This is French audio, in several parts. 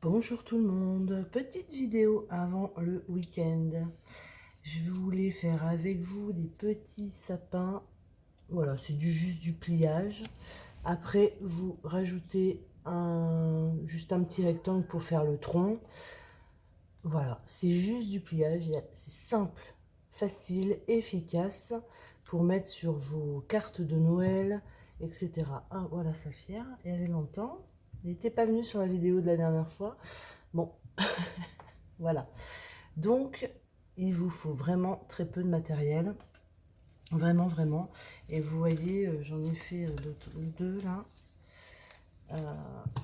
Bonjour tout le monde, petite vidéo avant le week-end. Je voulais faire avec vous des petits sapins. Voilà, c'est juste du pliage. Après, vous rajoutez juste un petit rectangle pour faire le tronc. Voilà, c'est juste du pliage. C'est simple, facile, efficace pour mettre sur vos cartes de Noël, etc. Ah, voilà Saphir, il y avait longtemps. Il n'était pas venu sur la vidéo de la dernière fois. Bon, voilà. Donc, il vous faut vraiment très peu de matériel. Vraiment, vraiment. Et vous voyez, j'en ai fait deux là.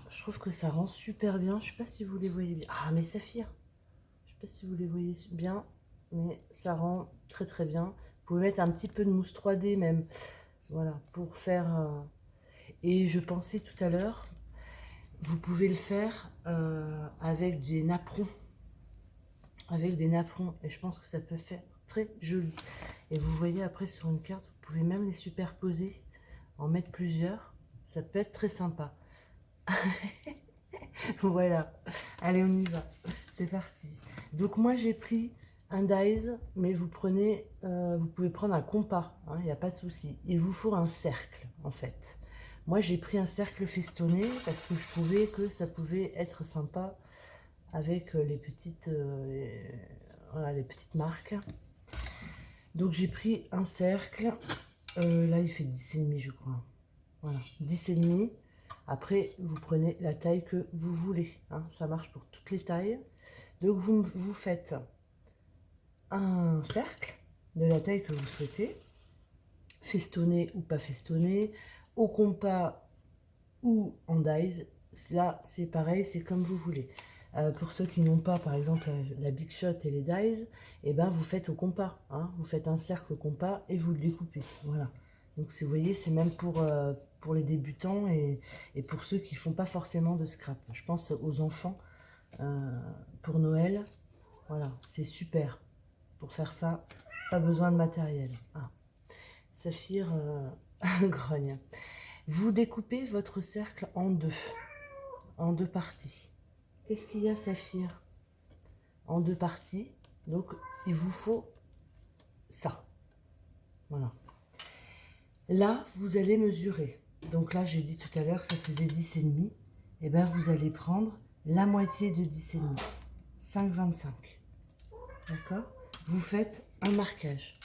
Je trouve que ça rend super bien. Je sais pas si vous les voyez bien. Ah, mais Saphir, je sais pas si vous les voyez bien, mais ça rend très très bien. Vous pouvez mettre un petit peu de mousse 3D même. Voilà, pour faire... Et je pensais tout à l'heure, vous pouvez le faire avec des napperons. Avec des napperons. Et je pense que ça peut faire très joli. Et vous voyez après sur une carte, vous pouvez même les superposer, en mettre plusieurs. Ça peut être très sympa. Voilà. Allez, on y va. C'est parti. Donc moi j'ai pris un dies, mais vous pouvez prendre un compas, il n'y a pas de souci. Il vous faut un cercle en fait. Moi j'ai pris un cercle festonné parce que je trouvais que ça pouvait être sympa avec voilà, les petites marques. Donc j'ai pris un cercle. Là il fait 10,5 je crois. Voilà, 10,5. Après vous prenez la taille que vous voulez. Ça marche pour toutes les tailles. Donc vous faites un cercle de la taille que vous souhaitez, festonné ou pas festonné, au compas ou en dies. Là c'est pareil, c'est comme vous voulez. Pour ceux qui n'ont pas par exemple la Big Shot et les dies, et ben vous faites au compas. Vous faites un cercle au compas et vous le découpez. Voilà. Donc vous voyez, c'est même pour les débutants et pour ceux qui font pas forcément de scrap. Je pense aux enfants pour Noël. Voilà, c'est super. Pour faire ça, pas besoin de matériel. Saphir grogne. Vous découpez votre cercle en deux parties. Qu'est-ce qu'il y a, Saphir? En deux parties. Donc, il vous faut ça. Voilà. Là, vous allez mesurer. Donc là, j'ai dit tout à l'heure que ça faisait 10,5. Et bien, vous allez prendre la moitié de 10,5. 5,25. D'accord? Vous faites un marquage.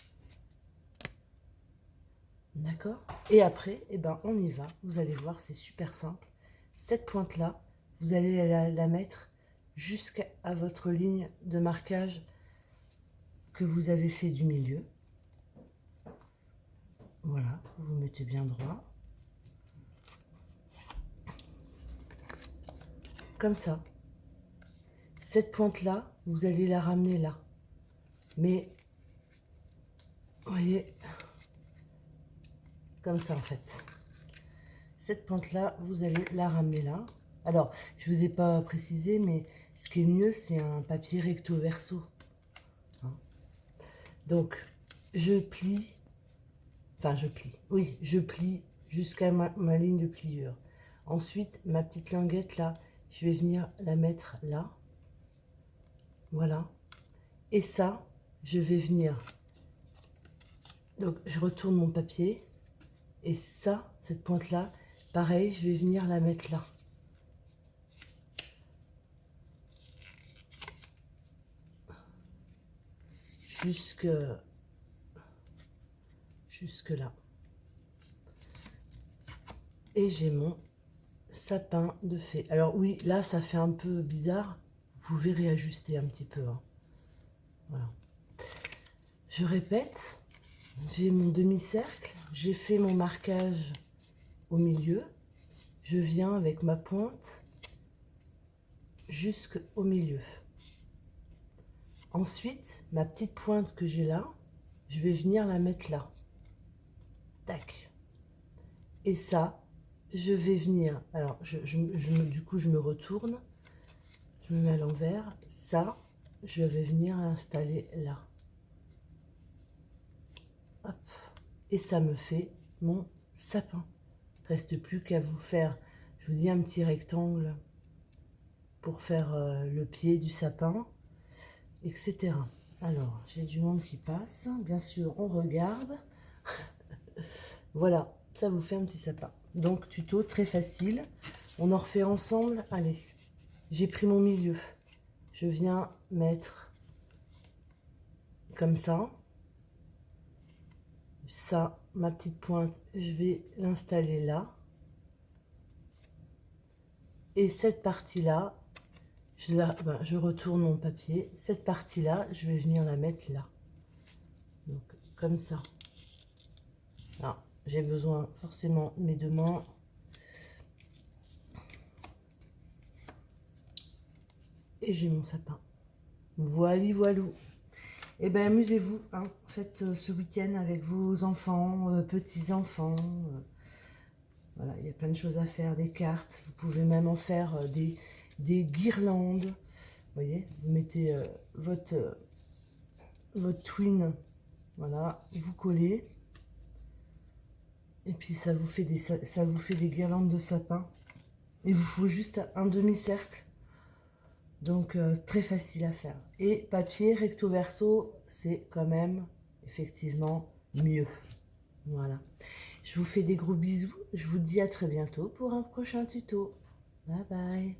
D'accord? Et après, eh ben, on y va. Vous allez voir, c'est super simple. Cette pointe-là, vous allez la mettre jusqu'à votre ligne de marquage que vous avez fait du milieu. Voilà, vous mettez bien droit. Comme ça. Cette pointe-là, vous allez la ramener là. Mais, vous voyez, comme ça en fait. Cette pointe-là, vous allez la ramener là. Alors, je ne vous ai pas précisé, mais ce qui est mieux, c'est un papier recto verso. Donc, je plie, oui, je plie jusqu'à ma ligne de pliure. Ensuite, ma petite languette là, je vais venir la mettre là. Voilà. Et ça, je vais venir. Donc, je retourne mon papier. Et ça, cette pointe-là, pareil, je vais venir la mettre là. Jusque là. Et j'ai mon sapin de fée. Alors oui, là, ça fait un peu bizarre. Vous pouvez réajuster un petit peu. Voilà. Je répète, j'ai mon demi-cercle, j'ai fait mon marquage au milieu. Je viens avec ma pointe jusqu'au milieu. Ensuite, ma petite pointe que j'ai là, je vais venir la mettre là. Tac. Et ça, je vais venir... Alors, du coup, je me retourne. Je me mets à l'envers. Ça, je vais venir l'installer là. Hop. Et ça me fait mon sapin. Reste plus qu'à vous faire, je vous dis, un petit rectangle pour faire le pied du sapin, etc. Alors, j'ai du monde qui passe. Bien sûr, on regarde. Voilà, ça vous fait un petit sapin. Donc, tuto très facile. On en refait ensemble. Allez, j'ai pris mon milieu. Je viens mettre comme ça. Ça, ma petite pointe, je vais l'installer là. Et cette partie-là, je retourne mon papier. Cette partie-là, je vais venir la mettre là. Donc, comme ça. Là, j'ai besoin forcément de mes deux mains. Et j'ai mon sapin. Voili voilou. Eh bien, amusez-vous. Hein. Faites ce week-end avec vos enfants, petits-enfants. Voilà, il y a plein de choses à faire. Des cartes. Vous pouvez même en faire des guirlandes. Vous voyez, vous mettez votre twin. Voilà, vous collez. Et puis ça vous fait des guirlandes de sapin. Il vous faut juste un demi-cercle. Donc très facile à faire. Et papier recto verso, c'est quand même effectivement mieux. Voilà. Je vous fais des gros bisous. Je vous dis à très bientôt pour un prochain tuto. Bye bye.